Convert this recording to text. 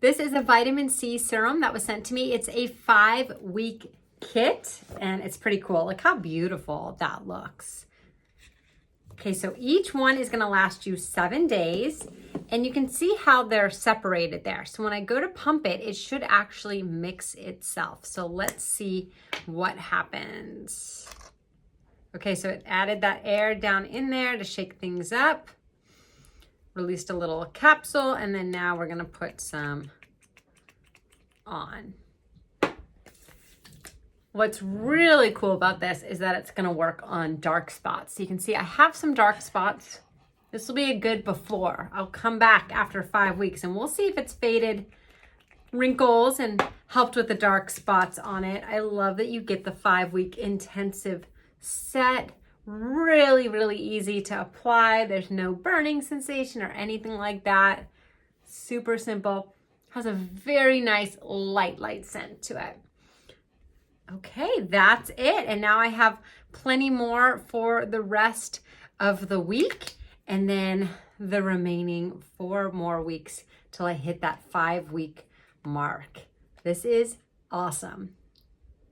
This is a vitamin C serum that was sent to me. It's a 5-week kit and it's pretty cool. Look how beautiful that looks. Okay, so each one is gonna last you 7 days and you can see how they're separated there. So when I go to pump it, it should actually mix itself. So let's see what happens. Okay, so it added that air down in there to shake things up. Released a little capsule and then now we're gonna put some on. What's really cool about this is that it's gonna work on dark spots. So you can see I have some dark spots. This will be a good before. I'll come back after 5 weeks and we'll see if it's faded wrinkles and helped with the dark spots on it. I love that you get the 5-week intensive set. Really, really easy to apply. There's no burning sensation or anything like that. Super simple. Has a very nice light scent to it. Okay, that's it. And now I have plenty more for the rest of the week and then the remaining 4 more weeks till I hit that 5-week mark. This is awesome.